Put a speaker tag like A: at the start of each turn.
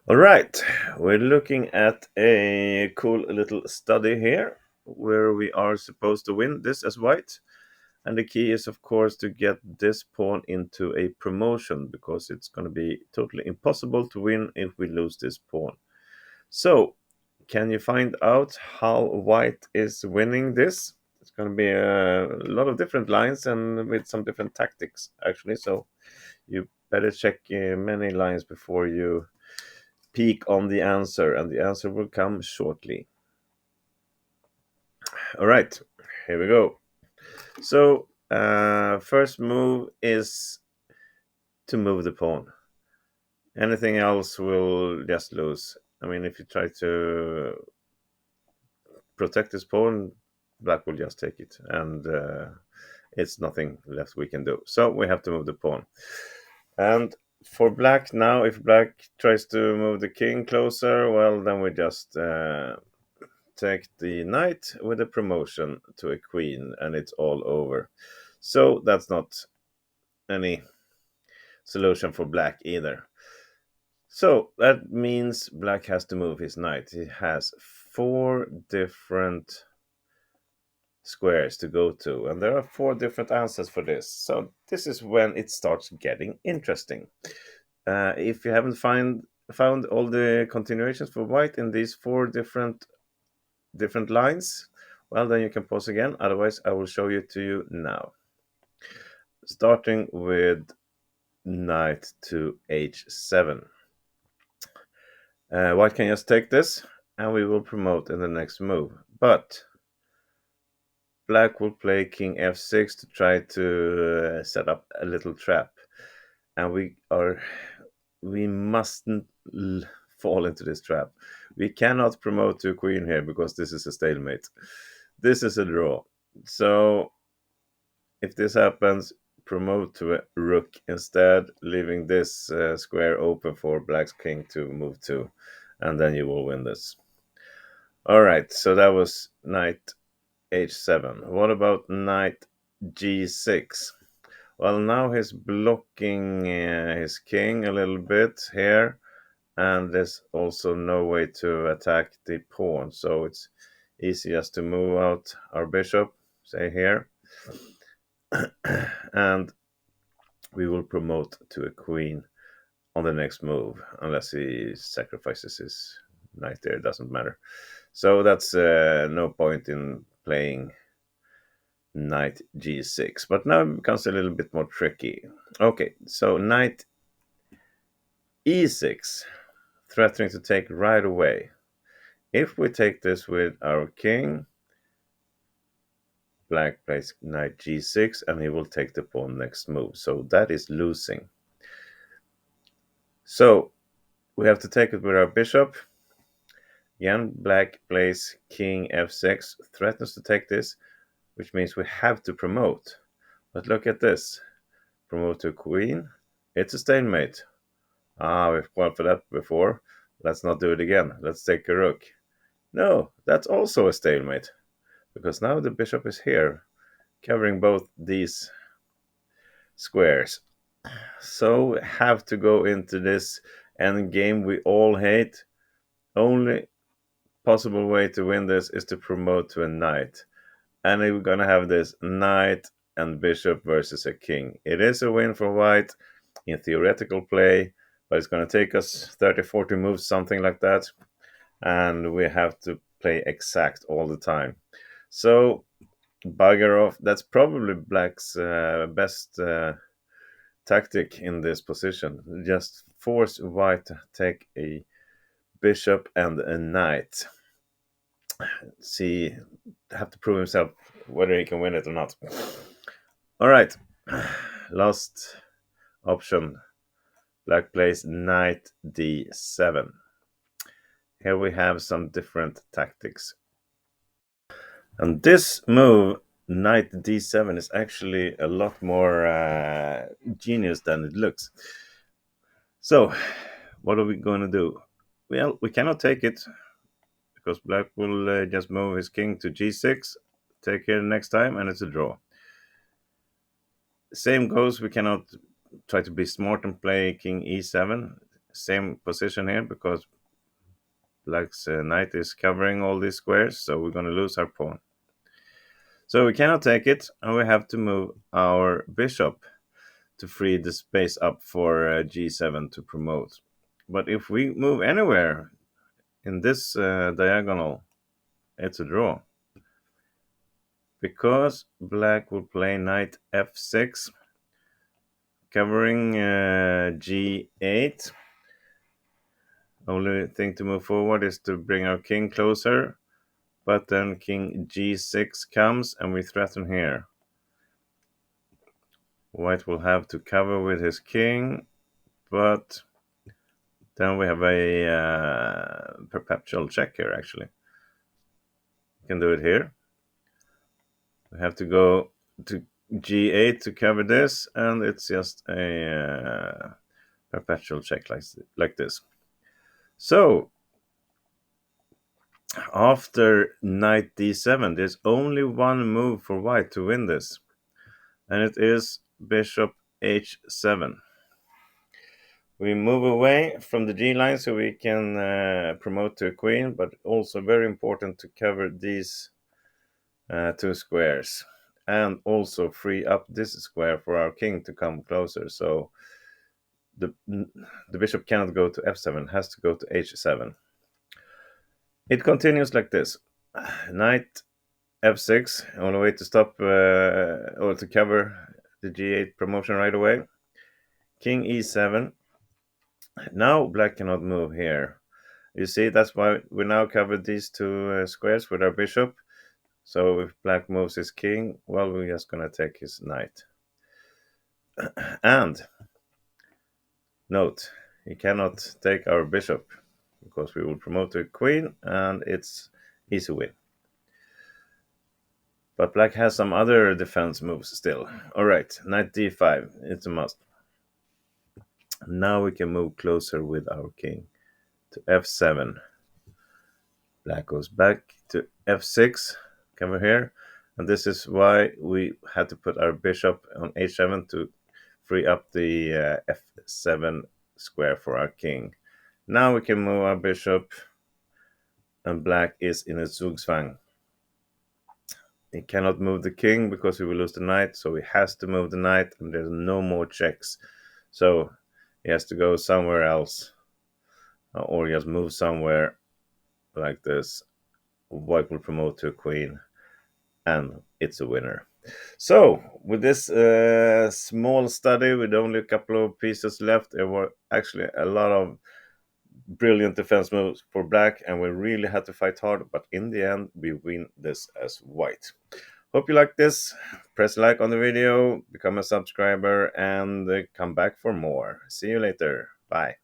A: All right, we're looking at a cool little study here where we are supposed to win this as white. And the key is, of course, to get this pawn into a promotion because it's going to be totally impossible to win if we lose this pawn. So, can you find out how white is winning this? It's going to be a lot of different lines and with some different tactics, actually. So, you better check many lines before you peek on the answer, and the answer will come shortly. All right, here we go. So, first move is to move the pawn. Anything else will just lose. I mean, if you try to protect this pawn, black will just take it, and it's nothing left we can do. So we have to move the pawn. And for black now, if black tries to move the king closer, well, then we just take the knight with a promotion to a queen, and it's all over. So that's not any solution for black either. So that means black has to move his knight. He has four different squares to go to, and there are four different answers for this. So this is when it starts getting interesting. If you haven't found all the continuations for white in these four different lines, well, then you can pause again. Otherwise, I will show you to you now. Starting with knight to h7. White can just take this, and we will promote in the next move. But black will play king f6 to try to set up a little trap, and we mustn't fall into this trap. We cannot promote to queen here because this is a stalemate. This is a draw. So if this happens, promote to a rook instead, leaving this square open for black's king to move to, and then you will win this. All right, so that was knight h7. What about knight g6? Well, now he's blocking his king a little bit here, and there's also no way to attack the pawn, so it's easiest to move out our bishop, say here, and we will promote to a queen on the next move, unless he sacrifices his knight there, it doesn't matter. So that's no point in playing knight g6. But now it becomes a little bit more tricky. Okay, so knight e6, threatening to take right away. If we take this with our king, black plays knight g6, and he will take the pawn next move. So that is losing. So we have to take it with our bishop. Again, black plays king f6, threatens to take this, which means we have to promote. But look at this. Promote to queen. It's a stalemate. We've gone for that before. Let's not do it again. Let's take a rook. No, that's also a stalemate. Because now the bishop is here, covering both these squares. So we have to go into this endgame we all hate. Only possible way to win this is to promote to a knight. And we're going to have this knight and bishop versus a king. It is a win for white in theoretical play, but it's going to take us 30, 40 moves, something like that. And we have to play exact all the time. So, bugger off. That's probably black's best tactic in this position. Just force white to take a bishop and a knight. See, have to prove himself whether he can win it or not. All right, last option. Black plays knight d7. Here we have some different tactics. And this move, knight d7, is actually a lot more genius than it looks. So, what are we going to do? Well, we cannot take it because black will just move his king to g6, take it next time, and it's a draw. Same goes, we cannot try to be smart and play king e7. same position here because black's knight is covering all these squares, so we're going to lose our pawn. So we cannot take it, and we have to move our bishop to free the space up for g7 to promote. But if we move anywhere in this diagonal, it's a draw. Because black will play knight f6, covering g8. Only thing to move forward is to bring our king closer, but then king g6 comes and we threaten here. White will have to cover with his king, but then we have a perpetual check here actually. We can do it here. We have to go to g8 to cover this, and it's just a perpetual check like this. So after knight d7, there's only one move for white to win this, and it is bishop h7. We move away from the g line so we can promote to a queen, but also very important to cover these two squares, and also free up this square for our king to come closer. So the bishop cannot go to f7, has to go to h7. It continues like this. Knight f6, only way to stop or to cover the g8 promotion right away. King e7. Now black cannot move here. You see, that's why we now cover these two squares with our bishop. So if black moves his king, well, we're just going to take his knight. And note, he cannot take our bishop because we will promote to a queen, and it's easy win. But black has some other defense moves still. Alright, knight d5, it's a must. Now we can move closer with our king to f7. Black goes back to f6, cover here. And this is why we had to put our bishop on h7 to free up the f7 square for our king. Now we can move our bishop, and black is in a zugzwang. He cannot move the king because he will lose the knight, so he has to move the knight, and there's no more checks. So he has to go somewhere else, or just move somewhere like this. White will promote to a queen, and it's a winner. So with this small study with only a couple of pieces left, there were actually a lot of brilliant defense moves for black, and we really had to fight hard, but in the end we win this as white. Hope you like this. Press like on the video, become a subscriber, and come back for more. See you later. Bye.